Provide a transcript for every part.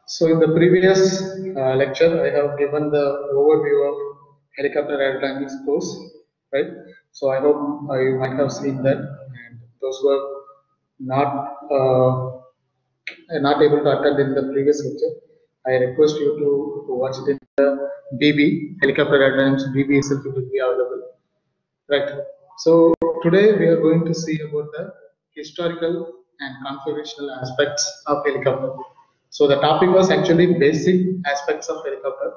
So in the previous lecture, I have given the overview of helicopter aerodynamics course, right? So I hope you might have seen that, and those who are not not able to attend in the previous lecture, I request you to watch it in the BB helicopter aerodynamics BB itself. It will be available, right? So today we are going to see about the historical and configurational aspects of helicopter. So the topic was actually basic aspects of helicopter.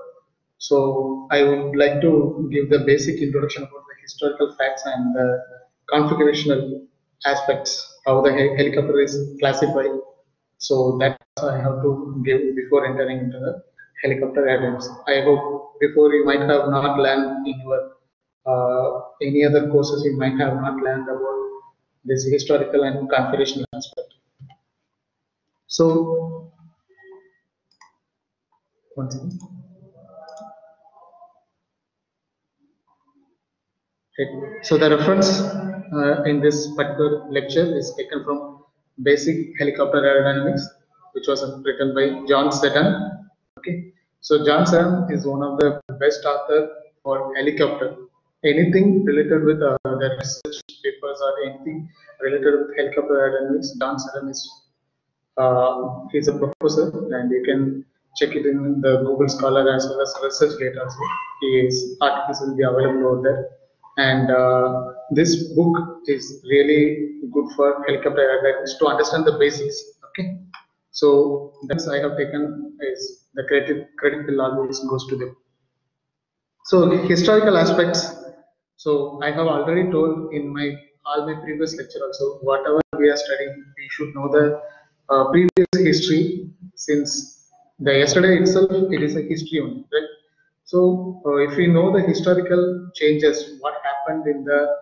So I would like to give the basic introduction about the historical facts and the configurational aspects, how the helicopter is classified. So that's I have to give before entering into the helicopter aerodynamics. I hope before you might have not learned in your any other courses you might have not learned about this historical and configurational aspect. So, one second. Right. So the reference in this particular lecture is taken from Basic Helicopter Aerodynamics, which was written by John Seddon. Okay. So John Seddon is one of the best author for helicopter. Anything related with the research papers or anything related with helicopter aerodynamics, John Seddon is he's a professor, and you can check it in the Google Scholar as well as research data. Also, his articles will be available over there. And this book is really good for helicopter aerodynamics to understand the basics. Okay, so that's I have taken is the credit will always goes to them. So the historical aspects. So I have already told in my all my previous lecture also, whatever we are studying, we should know the previous history, since the yesterday itself it is a history only, right? So if we know the historical changes, what happened in the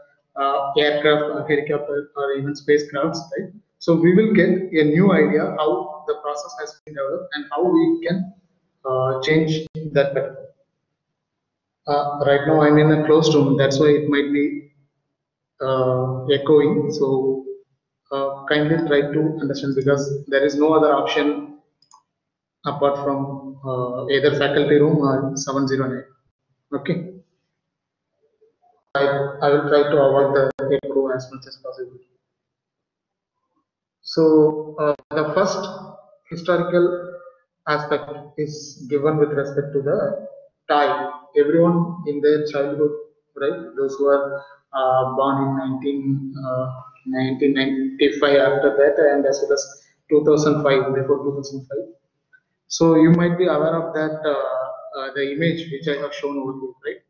aircraft, or helicopter, or even spacecrafts, right? So we will get a new idea how the process has been developed and how we can change that better. Right now I'm in a closed room, that's why it might be echoing. So kindly try to understand, because there is no other option apart from either faculty room or 709. Okay, I will try to avoid the echo as much as possible. So the first historical aspect is given with respect to the tie. Everyone in their childhood, right? Those who are born in 1995 after that, and as well as 2005, before 2005. So you might be aware of that the image which I have shown over here, right?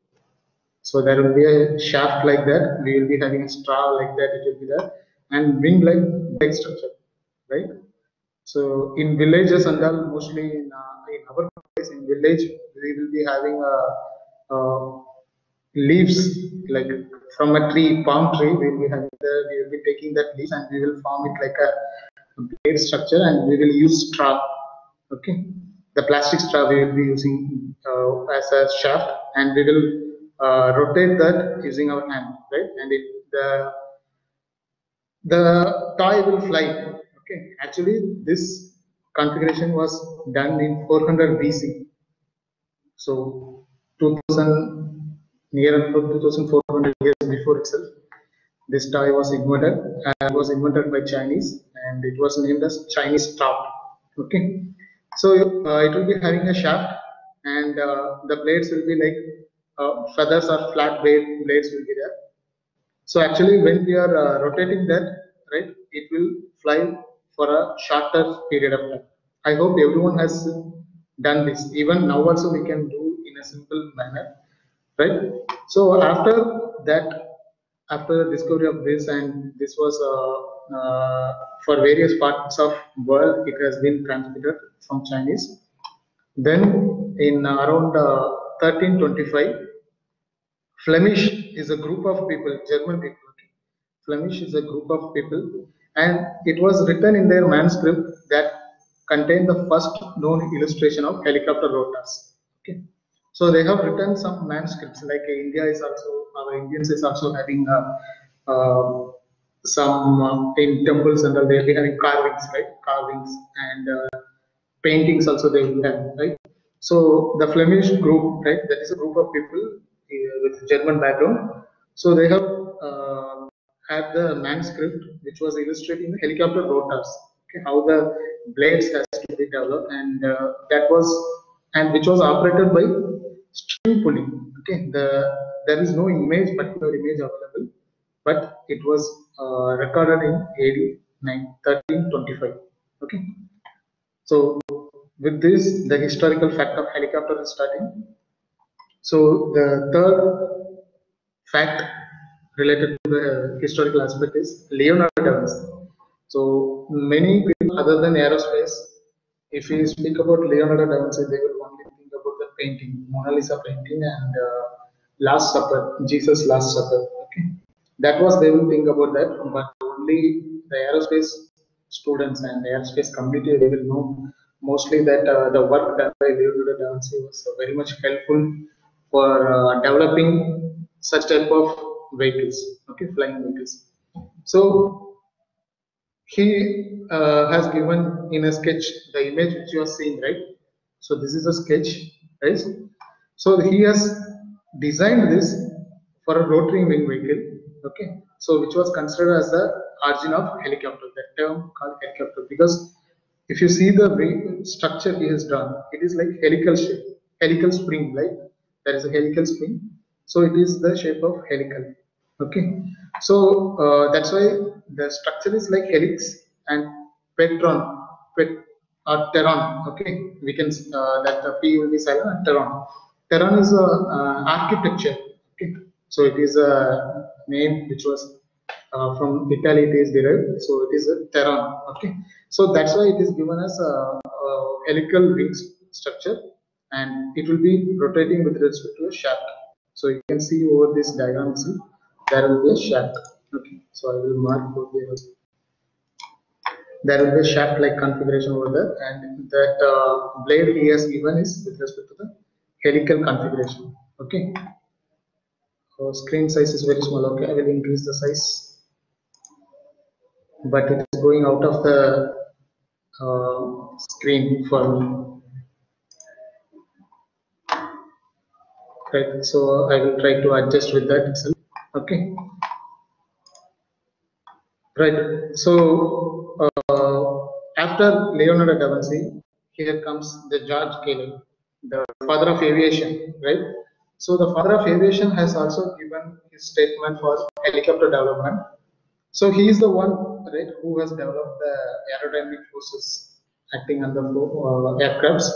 So there will be a shaft like that. We will be having a straw like that. It will be there, and wing like bike structure, right? So in villages and all, mostly in our place in village, we will be having leaves like from a tree, palm tree. We will be having we will be taking that leaves and we will form it like a blade structure, and we will use straw. Okay, the plastic straw we will be using as a shaft, and we will rotate that using our hand, right? And the toy will fly. Okay, actually this configuration was done in 400 BC. So 2000, near about 2400 years before itself, this toy was invented, and it was invented by Chinese, and it was named as Chinese top. Okay, so it will be having a shaft, and the blades will be like feathers or flat blades will be there. So actually, when we are rotating that, right, it will fly for a shorter period of time. I hope everyone has done this. Even now also we can do in a simple manner, right? So after that, after the discovery of this, and this was for various parts of world, it has been transmitted from Chinese. Then in around 1325, Flemish is a group of people, German people. Okay. Flemish is a group of people, and it was written in their manuscript that contained the first known illustration of helicopter rotors. Okay, so they have written some manuscripts. Like India is also, our Indians is also having some in temples and all. They'll be having carvings, right? Carvings and paintings also they will have, right? So the Flemish group, right, that is a group of people with German background. So they have had the manuscript which was illustrating the helicopter rotors, okay, how the blades has to be developed, and that was, and which was operated by string pulling. Okay, there is no image, particular image available, but it was recorded in AD 1325. Okay, so with this, the historical fact of helicopter is starting. So the third fact related to the historical aspect is Leonardo da Vinci. So many people other than aerospace, if we speak about Leonardo da Vinci, they will only think about the painting, Mona Lisa painting, and Last Supper, Jesus Last Supper. Okay, that was they will think about that, but only the aerospace students and the aerospace community they will know mostly that the work done by Leonardo da Vinci was very much helpful for developing such type of vehicles, okay, flying vehicles. So he has given in a sketch the image which you are seeing, right? So this is a sketch, right? So he has designed this for a rotary wing vehicle, okay? So which was considered as the origin of helicopter, that term called helicopter, because if you see the structure he has done, it is like helical shape, helical spring, right? There is a helical spring, so it is the shape of helical. Okay, so that's why the structure is like helix and petron, or pteron. Okay, we can that the P will be silent and pteron. Pteron is a architecture. Okay, so it is a name which was from Italy. It is derived, so it is a pteron. Okay, so that's why it is given as a helical ring structure, and it will be rotating with respect to a shaft. So you can see over this diagram itself, there will be a shaft. Okay, so I will mark over here. There will be a shaft like configuration over there, and that blade he has given is with respect to the helical configuration. Okay, so screen size is very small. Okay, I will increase the size, but it is going out of the screen for me. Right, so I will try to adjust with that itself. Okay, right. So after Leonardo da Vinci, here comes the George Cayley, the father of aviation, right? So the father of aviation has also given his statement for helicopter development. So he is the one, right, who has developed the aerodynamic forces acting on the aircrafts,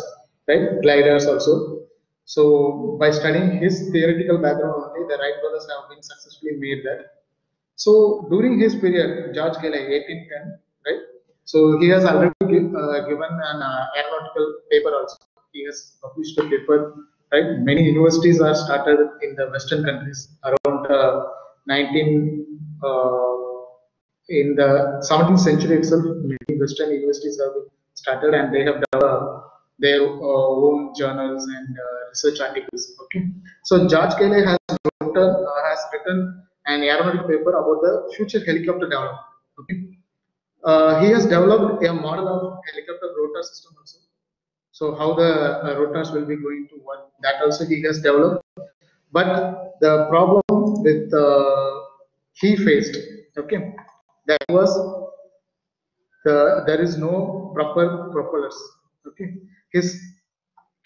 right, gliders also. So by studying his theoretical background only, the Wright brothers have been successfully made that. So during his period, George Kelly, 1810, right? So he has already given an aeronautical paper also. He has published a paper, right? Many universities are started in the Western countries around 19, in the 17th century itself. Many Western universities have been started and they have developed their own journals and research articles. Okay, so George Kelly has written an aeronautic paper about the future helicopter development. Okay, he has developed a model of helicopter rotor system also. So how the rotors will be going to work, that also he has developed. But the problem with he faced, okay, that was there is no proper propellers. Okay, his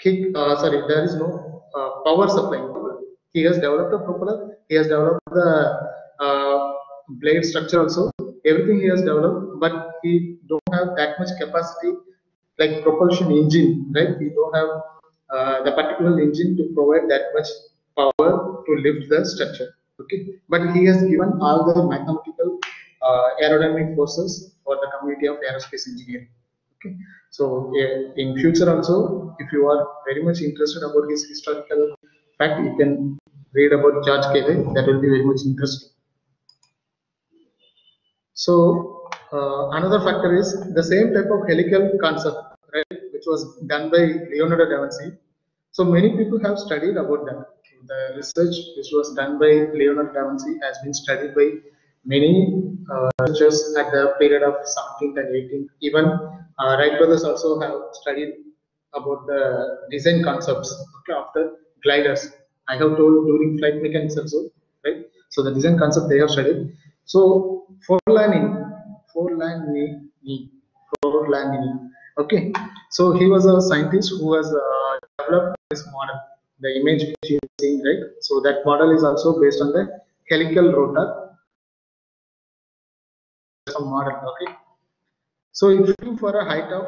there is no power supply. He has developed a propeller. He has developed the blade structure also. Everything he has developed, but he don't have that much capacity like propulsion engine, right? He don't have the particular engine to provide that much power to lift the structure. Okay, but he has given all the mathematical aerodynamic forces for the community of aerospace engineering. Okay, so in future also, if you are very much interested about his historical fact, you can read about George Kelly. That will be very much interesting. So another factor is the same type of helical concept, right, which was done by Leonardo da Vinci. So many people have studied about that. The research which was done by Leonardo da Vinci has been studied by many researchers at the period of 17th and 18th, even Wright brothers also have studied about the design concepts, okay, of the gliders. I have told during flight mechanics also, right? So the design concept they have studied. So Forlanini, okay. So he was a scientist who has developed this model, the image which you are seeing, right? So that model is also based on the helical rotor model, okay. So it flew for a height of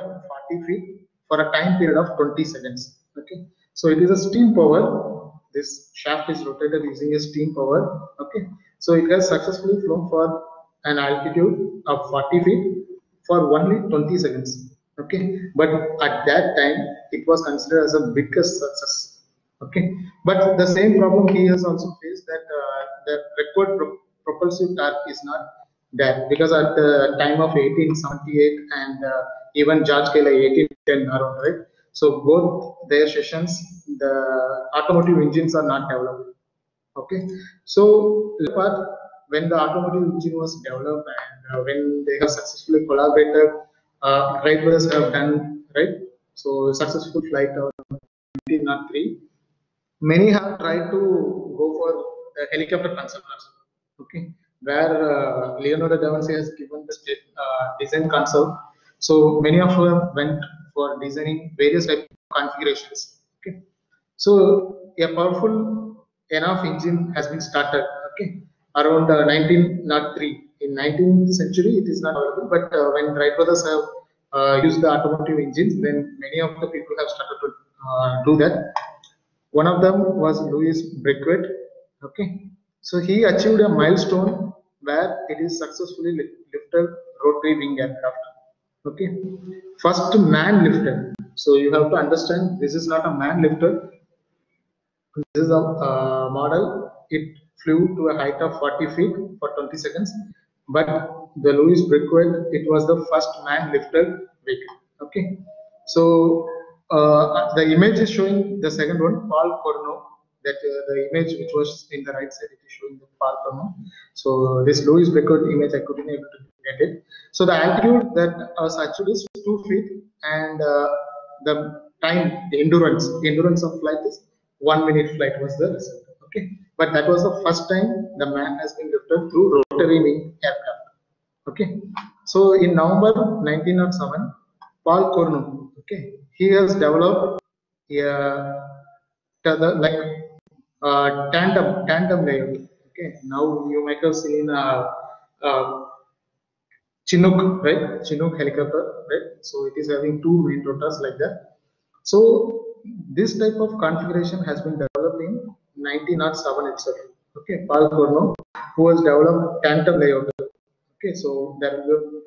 40 feet for a time period of 20 seconds. Okay. So it is a steam power. This shaft is rotated using a steam power. Okay. So it has successfully flown for an altitude of 40 feet for only 20 seconds. Okay. But at that time, it was considered as a biggest success. Okay. But the same problem he has also faced, that the required propulsive torque is not there, because at the time of 1878 and even George Taylor 1810 around, right? So both their sessions, the automotive engines are not developed. Okay, so but when the automotive engine was developed and when they have successfully collaborated, Wright brothers have done, right. So successful flight of 1903. Many have tried to go for the helicopter concept also, okay, where Leonardo da Vinci has given the design concept. So many of them went for designing various type of configurations, okay. So a powerful enough engine has been started, okay, around 1903. In 19th century it is not available, but when Wright brothers have used the automotive engines, then many of the people have started to do that. One of them was Louis Breguet. Okay, so he achieved a milestone where it is successfully lifted rotary wing aircraft. Okay, first man lifted. So you have to understand, this is not a man lifted. This is a model. It flew to a height of 40 feet for 20 seconds, but the Louis Breguet, it was the first man lifted vehicle. Okay, so the image is showing the second one, Paul Corno. That the image which was in the right side, it is showing the Paul Corno. So this Louis Breguet image, I couldn't able to get it. So the altitude that was achieved is 2 feet, and the time, the endurance of flight is 1 minute flight was the result. Okay, but that was the first time the man has been lifted through rotary wing aircraft. Okay, so in November 1907, Paul Cornu, okay, he has developed a like tandem layout. Okay, now you might have seen Chinook, right? Chinook helicopter, right? So it is having two main rotors like that. So this type of configuration has been developed in 1907 itself. Okay, Paul Corno, who has developed tandem layout. Okay, so there will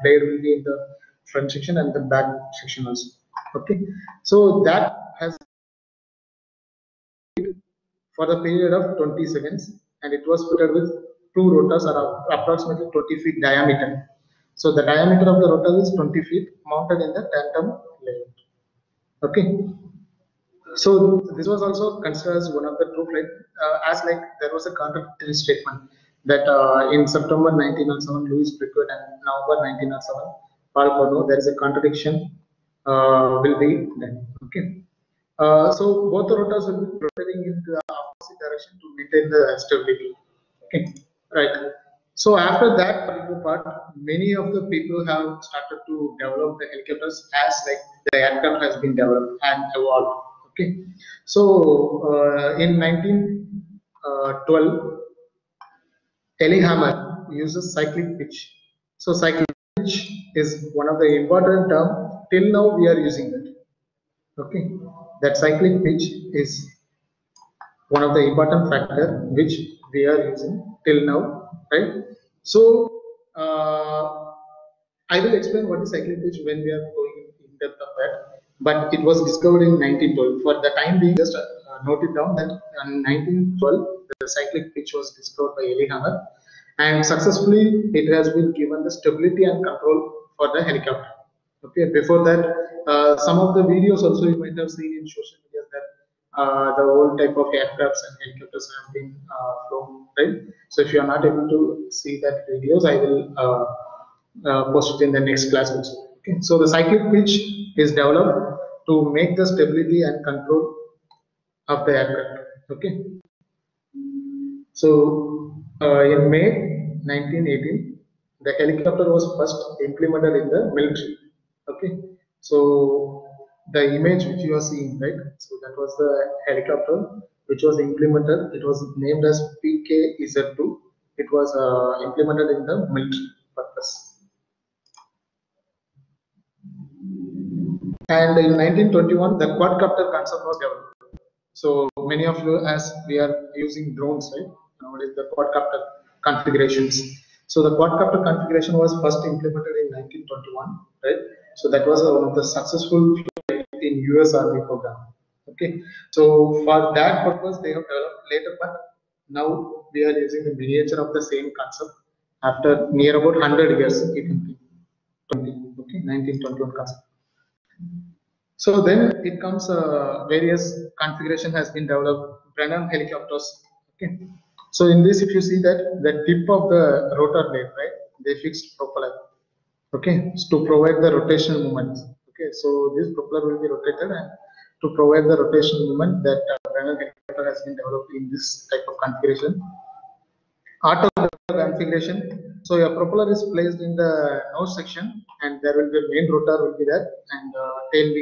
blade will be in the front section and the back section also. Okay, so that has for the period of 20 seconds, and it was fitted with two rotors around approximately 20 feet diameter. So the diameter of the rotor is 20 feet mounted in the tandem layout. Okay, so this was also considered as one of the true flight, as like there was a contradictory statement that in September 1907 Louis Breguet and November 1907 Paul Cornu, there is a contradiction will be done. Okay, so both the rotors will be rotating into the opposite direction to maintain the stability. Okay, right. So after that particular part, many of the people have started to develop the helicopters as like the aircraft has been developed and evolved. Okay, so in 1912, Ellingheimer uses cyclic pitch. So cyclic pitch is one of the important term. Till now, we are using that. Okay, that cyclic pitch is one of the important factor which we are using till now, right? So I will explain what is cyclic pitch when we are going in depth of that. But it was discovered in 1912. For the time being, just note it down that in 1912 the cyclic pitch was discovered by Ellingheimer, and successfully it has been given the stability and control for the helicopter. Okay, before that, some of the videos also you might have seen in social media that the old type of aircrafts and helicopters have been flown, right? So if you are not able to see that videos, I will post it in the next class also. Okay. So the cyclic pitch is developed to make the stability and control of the aircraft. Okay. So in May 1918, the helicopter was first implemented in the military. Okay. So the image which you are seeing, right? So that was the helicopter which was implemented. It was named as PKZ-2. It was implemented in the military purpose. And in 1921, the quadcopter concept was developed. So many of you, as we are using drones, right? Nowadays, the quadcopter configurations. So the quadcopter configuration was first implemented in 1921, right? So that was one of the successful flight in US Army program. Okay. So for that purpose, they have developed later, but now we are using the miniature of the same concept after near about 100 years. You can think. 20, okay, 1921 concept. So then it comes various configuration has been developed, Brennan helicopters. Okay. So in this, if you see that the tip of the rotor blade, right, they fixed propeller. Okay, to provide the rotational movement. Okay, so this propeller will be rotated and to provide the rotational movement that Brennan helicopter has been developed in this type of configuration. Auto configuration. So your propeller is placed in the nose section, and there will be a main rotor will be there, and tail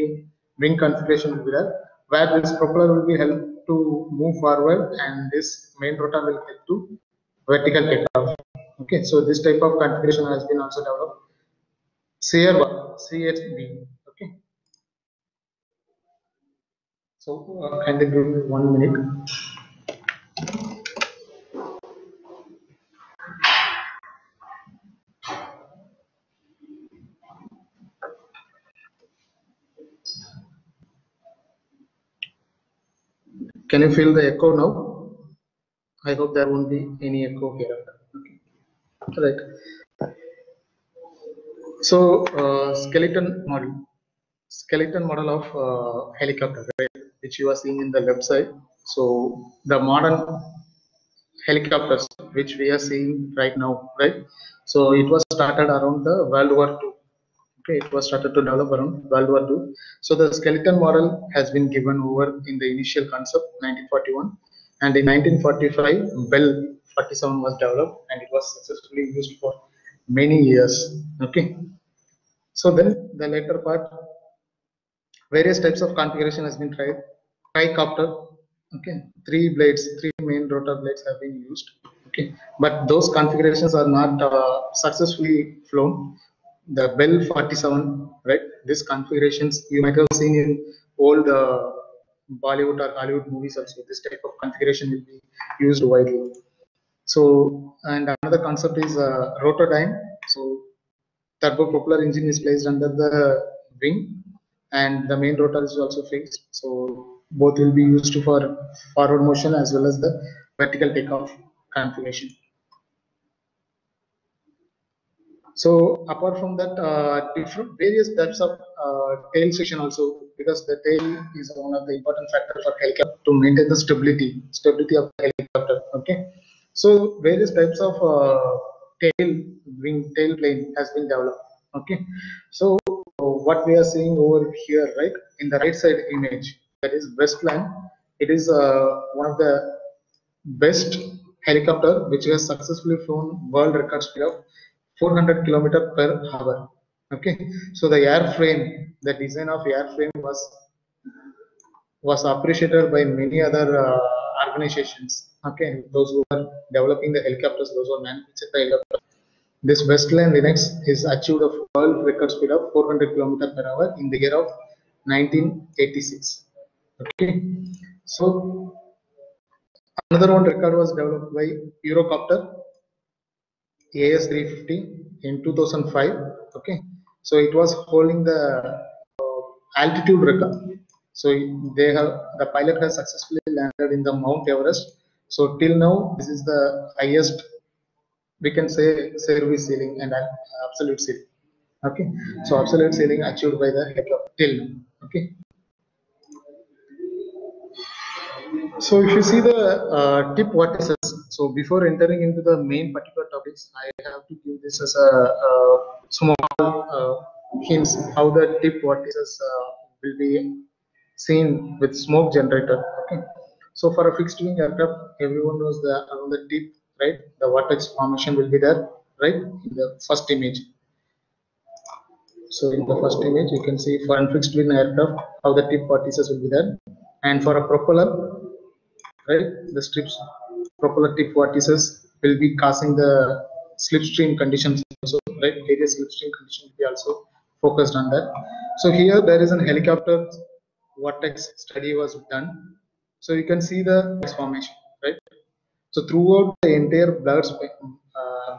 wing configuration will be there, where this propeller will be helped to move forward, and this main rotor will help to vertical takeoff. Okay, so this type of configuration has been also developed. CHB. Okay. So kindly give me 1 minute. Can you feel the echo now? I hope there won't be any echo here. Okay. Right. So skeleton model of helicopter, right, which you are seeing in the left side. So the modern helicopters which we are seeing right now, right? So it was started around the World War II. Okay, it was started to develop around World War II. So the skeleton model has been given over in the initial concept 1941, and in 1945 Bell 47 was developed, and it was successfully used for many years. Okay. So then the later part, various types of configuration has been tried. Tricopter, okay, three main rotor blades have been used. Okay, but those configurations are not successfully flown. The Bell 47, right? These configurations you might have seen in old Bollywood or Hollywood movies also. This type of configuration will be used widely. So, and another concept is rotodyne. So turbopropeller engine is placed under the wing, and the main rotor is also fixed. So both will be used for forward motion as well as the vertical takeoff configuration. So apart from that, different various types of tail section also, because the tail is one of the important factors for helicopter to maintain the stability of the helicopter. Okay, so various types of tail plane has been developed. Okay, so what we are seeing over here, right, in the right side image, that is Westland. It is one of the best helicopter which has successfully flown world record speed of 400 km per hour. Okay, so the airframe, the design of airframe was appreciated by many other organizations. Okay, those who are developing the helicopters, those who manufacture the helicopters. This Westland Linux is achieved a world record speed of 400 km per hour in the year of 1986. Okay, so another one record was developed by Eurocopter AS350 in 2005. Okay, so it was holding the altitude record. So they have the pilot has successfully landed in the Mount Everest. So till now, this is the highest, we can say, service ceiling and absolute ceiling. Okay, so absolute ceiling achieved by the helicopter till now. Okay. So if you see the tip vortices, so before entering into the main particular topics, I have to give this as a small hints how the tip vortices will be seen with smoke generator. Okay. So for a fixed wing aircraft, everyone knows the around the tip, right? The vortex formation will be there, right? In the first image. So in the first image, you can see for unfixed wing aircraft how the tip vortices will be there, and for a propeller, right? The strips propeller tip vortices will be causing the slipstream conditions also, right? Various slipstream conditions will be also focused on that. So here there is an helicopter vortex study was done. So you can see the formation, right? So throughout the entire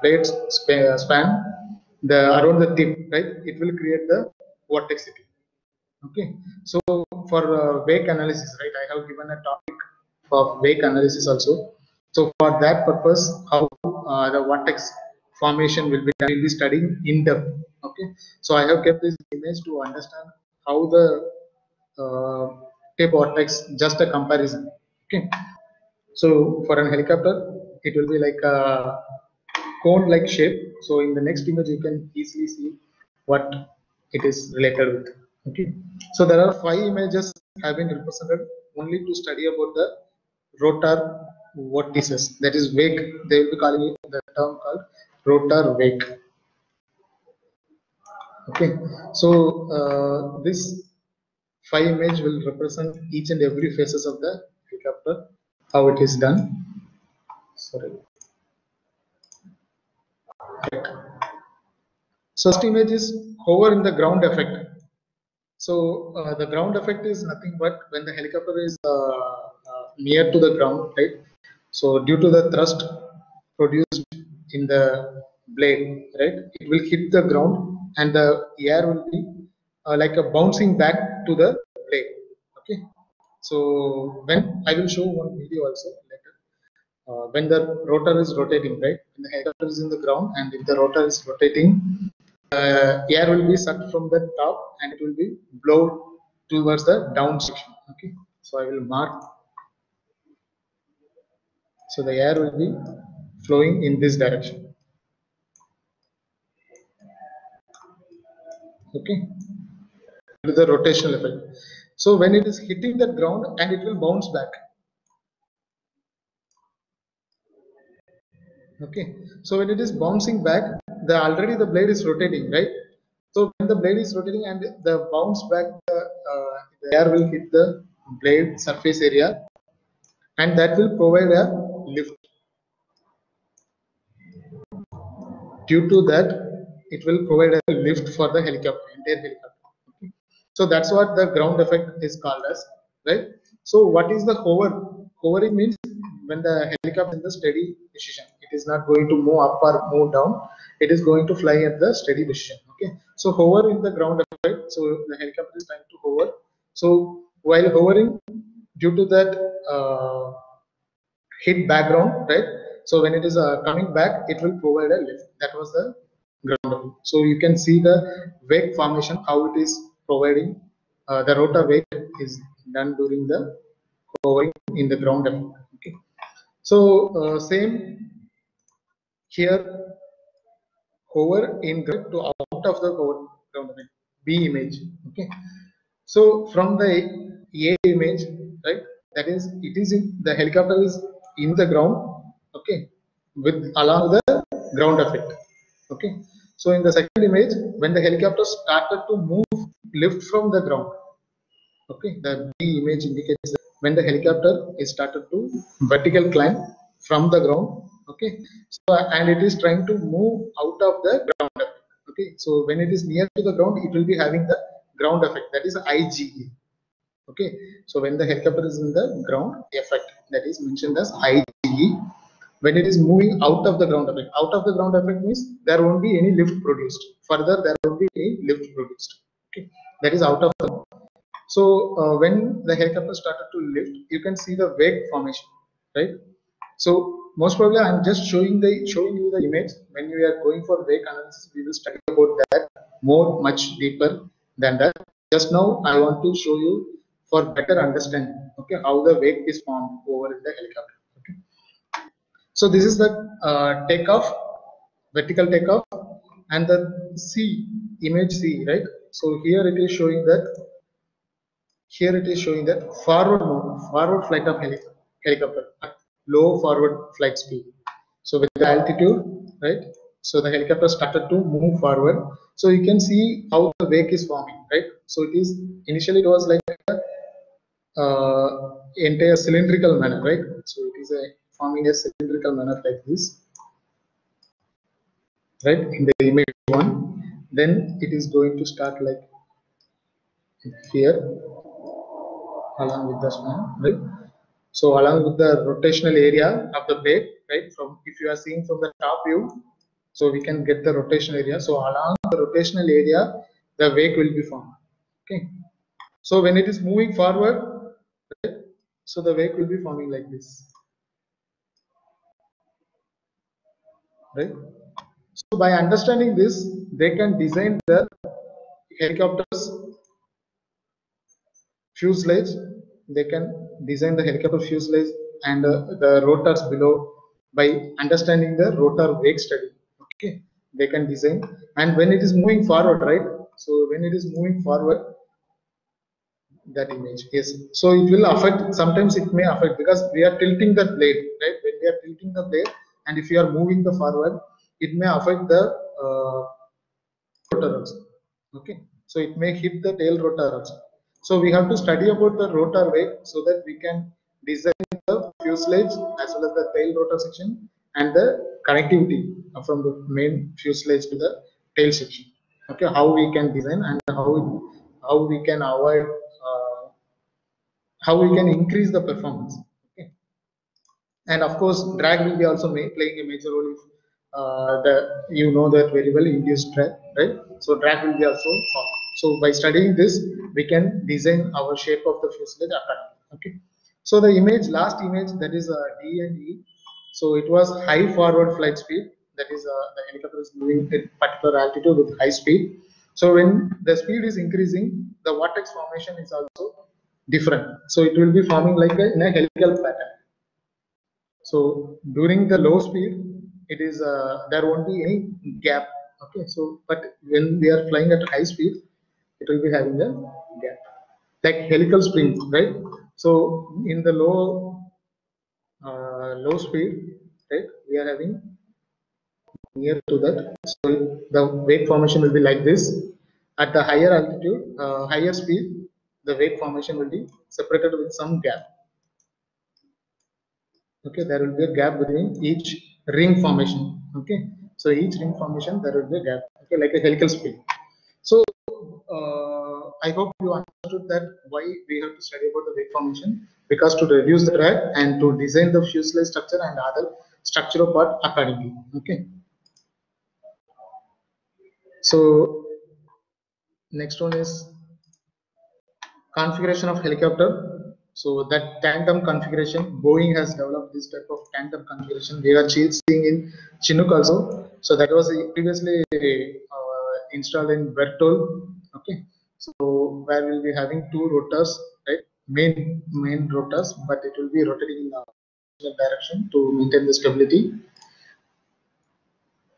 blade span, the around the tip, right, it will create the vortexity. Okay, so for wake analysis, right, I have given a topic of wake analysis also. So for that purpose, how the vortex formation will be done, will be studying in depth. Okay, so I have kept this image to understand how the uh, tape vortex, just a comparison. Okay, so for an helicopter, it will be like a cone-like shape. So in the next image, you can easily see what it is related with. Okay. So there are 5 images have been represented only to study about the rotor vortices. That is wake. They will be calling it the term called rotor wake. Okay. So this 5 image will represent each and every phases of the helicopter, how it is done. Sorry. Right. So first image is hover in the ground effect. So the ground effect is nothing but when the helicopter is near to the ground, right? So due to the thrust produced in the blade, right, it will hit the ground and the air will be like a bouncing back to the blade. Okay. So when I will show one video also later. When the rotor is rotating, right? When the helicopter is in the ground and if the rotor is rotating, air will be sucked from the top and it will be blown towards the down section. Okay, so I will mark. So the air will be flowing in this direction. Okay, to the rotational effect. So when it is hitting the ground and it will bounce back. Okay, so when it is bouncing back, the already the blade is rotating, right? So when the blade is rotating and the bounce back, the air will hit the blade surface area and that will provide a lift. Due to that, it will provide a lift for the helicopter, entire helicopter. Okay. So that's what the ground effect is called as, right? So what is the hover? Hovering means when the helicopter is in the steady position, it is not going to move up or move down. It is going to fly at the steady position. Okay. So hover in the ground effect. So the helicopter is trying to hover. So while hovering, due to that hit background, right? So when it is coming back, it will provide a lift. That was the ground. So you can see the wake formation, how it is providing. The rotor wake is done during the hovering in the ground. Okay. So same here, hover in ground to out of the ground B image. Okay. So from the A image, right? That is, it is in the helicopter is in the ground, okay, with along the ground effect, okay. So in the second image, when the helicopter started to move, lift from the ground, okay, the B image indicates that when the helicopter is started to vertical climb from the ground, okay. So and it is trying to move out of the ground effect, okay. So when it is near to the ground, it will be having the ground effect, that is IGE. Okay, so when the helicopter is in the ground effect, that is mentioned as IGE. When it is moving out of the ground effect, out of the ground effect means there won't be any lift produced. Further, there won't be any lift produced. Okay, that is out of the. So when the helicopter started to lift, you can see the wake formation, right? So most probably, I'm just showing you the image. When we are going for wake analysis, we will study about that more much deeper than that. Just now, I want to show you for better understanding, okay, how the wake is formed over in the helicopter. Okay, so this is the takeoff, vertical takeoff, and the C, image C, right? So here it is showing that forward move, forward flight of helicopter at low forward flight speed. So with the altitude, right? So the helicopter started to move forward. So you can see how the wake is forming, right? So it is initially it was like a entire cylindrical manner, right? So it is a forming a cylindrical manner like this, right? In the image one, then it is going to start like here along with the span, right? So along with the rotational area of the blade, right? From if you are seeing from the top view, so we can get the rotational area. So along the rotational area, the wake will be formed. Okay. So when it is moving forward, right, so the wake will be forming like this, right? So by understanding this, they can design the helicopters fuselage. They can design the helicopter fuselage and the rotors below by understanding the rotor wake study. Okay, they can design, and when it is moving forward, right? So when it is moving forward, that image, yes. So it will affect. Sometimes it may affect because we are tilting the blade, right? When we are tilting the blade, and if you are moving the forward, it may affect the rotor also. Okay, so it may hit the tail rotor also. So we have to study about the rotor wake so that we can design the fuselage as well as the tail rotor section and the connectivity from the main fuselage to the tail section. Okay, how we can design and how we can avoid how we can increase the performance. Okay, and of course drag will be also playing a major role if the you know that very well, induced drag, right? So drag will be also formed. So by studying this, we can design our shape of the fuselage accordingly. Okay, so the image, last image, that is D and E. So it was high forward flight speed, that is the helicopter is moving at particular altitude with high speed. So when the speed is increasing, the vortex formation is also different. So it will be forming like in a helical pattern. So during the low speed, it is there won't be any gap. Okay, so but when we are flying at high speed, it will be having a gap, like helical springs, right? So in the low speed, right, we are having near to that. So the wake formation will be like this. At the higher altitude, higher speed, the wake formation will be separated with some gap. Okay, there will be a gap between each ring formation. Okay, so each ring formation there will be a gap, okay, like a helical spin. So I hope you understood that why we have to study about the wake formation, because to reduce the drag and to design the fuselage structure and other structural part accordingly. Okay, so next one is configuration of helicopter. So that tandem configuration, Boeing has developed this type of tandem configuration. We are seeing in Chinook also. So that was previously installed in Berthold. Okay, so where we'll be having two rotors, right? Main rotors, but it will be rotating in the opposite direction to maintain the stability.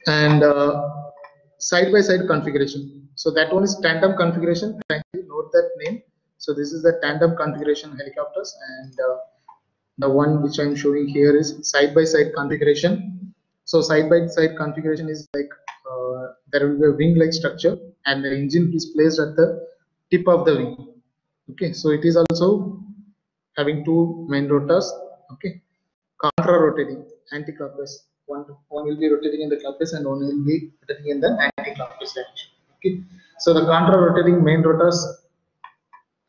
And side by side configuration. So that one is tandem configuration. Kindly note that name. So this is the tandem configuration helicopters, and the one which I'm showing here is side by side configuration. So side by side configuration is like there will be a wing-like structure, and the engine is placed at the tip of the wing. Okay, so it is also having two main rotors. Okay, contra rotating anti-clockwise. One will be rotating in the clockwise and one will be rotating in the anti-clockwise direction. Okay, so the contra rotating main rotors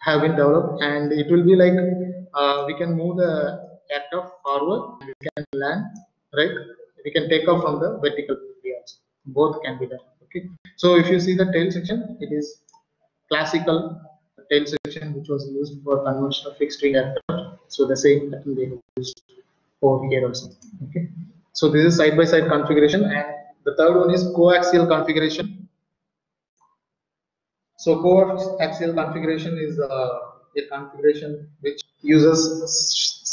have been developed, and it will be like we can move the aircraft forward and we can land, right? We can take off from the vertical areas. Both can be done. Okay, so if you see the tail section, it is classical tail section which was used for conventional fixed wing aircraft. So the same pattern they have used over here also. Okay, so this is side by side configuration, and the third one is coaxial configuration. So coaxial configuration is a configuration which uses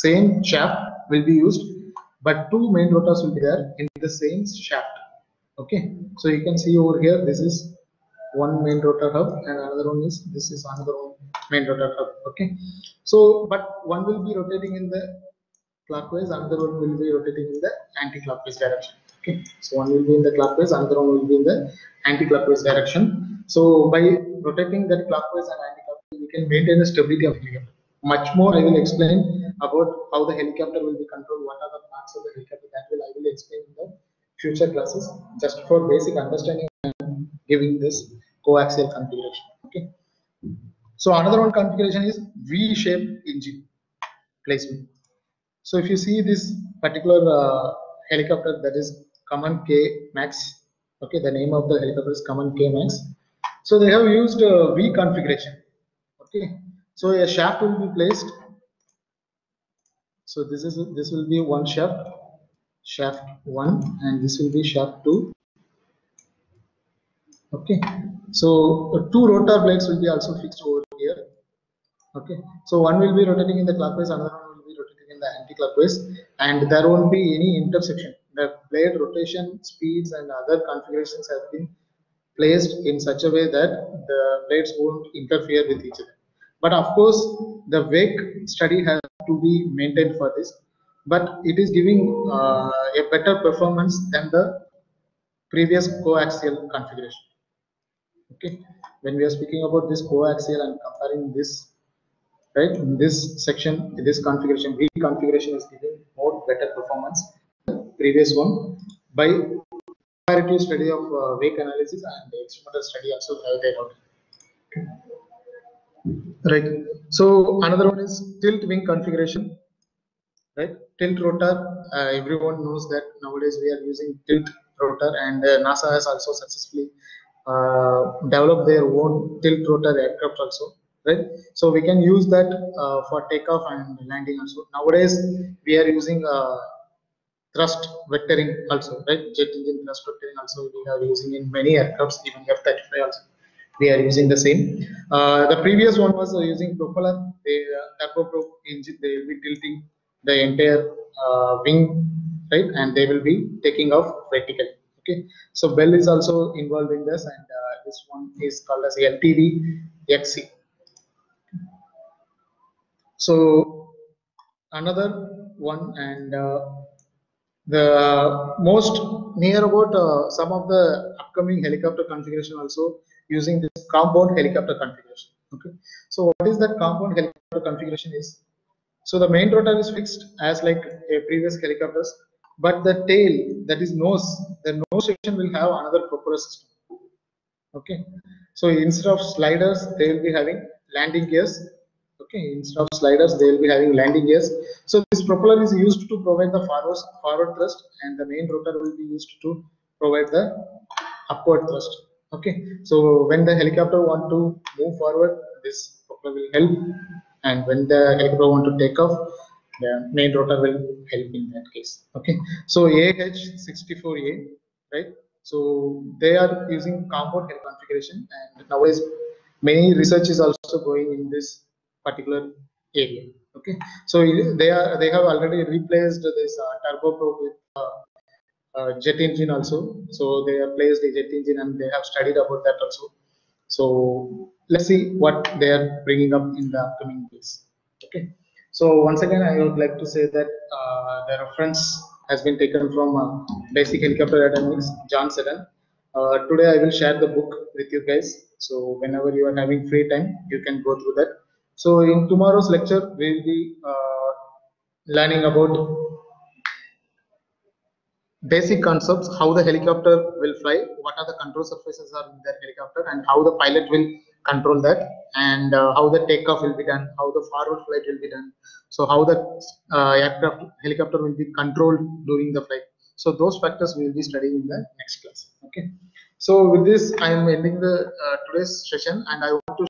same shaft will be used, but two main rotors will be there in the same shaft. Okay, so you can see over here, this is one main rotor hub and another one is, this is another one main rotor hub. Okay, so but one will be rotating in the clockwise, another one will be rotating in the anti-clockwise direction. Okay, so one will be in the clockwise, another one will be in the anti-clockwise direction. So by rotating that clockwise and anti-clockwise, we can maintain the stability of the helicopter. Much more I will explain about how the helicopter will be controlled, what are the parts of the helicopter, that will I will explain in the future classes, just for basic understanding and giving this coaxial configuration. Okay, so another one configuration is V-shaped engine placement. So if you see this particular helicopter, that is Common K Max, okay, the name of the helicopter is Common K Max. So they have used V configuration. Okay, so a shaft will be placed. So this will be one shaft, shaft one, and this will be shaft two. Okay, so two rotor blades will be also fixed over here. Okay, so one will be rotating in the clockwise, another one will be rotating in the anti-clockwise, and there won't be any intersection. The blade rotation speeds and other configurations have been placed in such a way that the blades won't interfere with each other. But of course, the wake study has to be maintained for this, but it is giving a better performance than the previous coaxial configuration. Okay, when we are speaking about this coaxial and comparing this, right, in this section, this configuration, V configuration is giving more better performance than the previous one by comparative study of wake analysis and the experimental study also have they out. Right, so another one is tilt wing configuration, right? Tilt rotor, everyone knows that nowadays we are using tilt rotor, and NASA has also successfully developed their own tilt rotor aircraft also, right? So we can use that for takeoff and landing also. Nowadays we are using thrust vectoring also, right? Jet engine thrust vectoring also we are using in many aircrafts, even F-35 also we are using the same. The previous one was using propeller, the turboprop engine, they will be tilting the entire wing, right, and they will be taking off vertically. Okay, so Bell is also involved in this, and this one is called as LTV XC. So another one, and the most near about some of the upcoming helicopter configuration also using this compound helicopter configuration. Okay, so what is that compound helicopter configuration is? So the main rotor is fixed as like a previous helicopters, but the tail, that is nose, the nose section will have another propeller system. Okay, so instead of sliders they will be having landing gears. Okay, instead of sliders they will be having landing gears. So this propeller is used to provide the forward thrust, and the main rotor will be used to provide the upward thrust. Okay, so when the helicopter want to move forward, this propeller will help, and when the helicopter want to take off, the main rotor will help in that case. Okay, so AH-64A, right? So they are using compound head configuration, and nowadays many research is also going in this particular area. Okay, so they have already replaced this turboprop with jet engine also. So they have placed the jet engine, and they have studied about that also. So let's see what they are bringing up in the upcoming days. Okay, so once again I would like to say that the reference has been taken from Basic Helicopter Aerodynamics, John Seddon. Today I will share the book with you guys, so whenever you are having free time you can go through that. So in tomorrow's lecture we will be learning about basic concepts, how the helicopter will fly, what are the control surfaces are in that helicopter, and how the pilot will control that, and how the takeoff will be done, how the forward flight will be done, so how the aircraft helicopter will be controlled during the flight. So those factors we will be studying in the next class. Okay, so with this I am ending the today's session, and I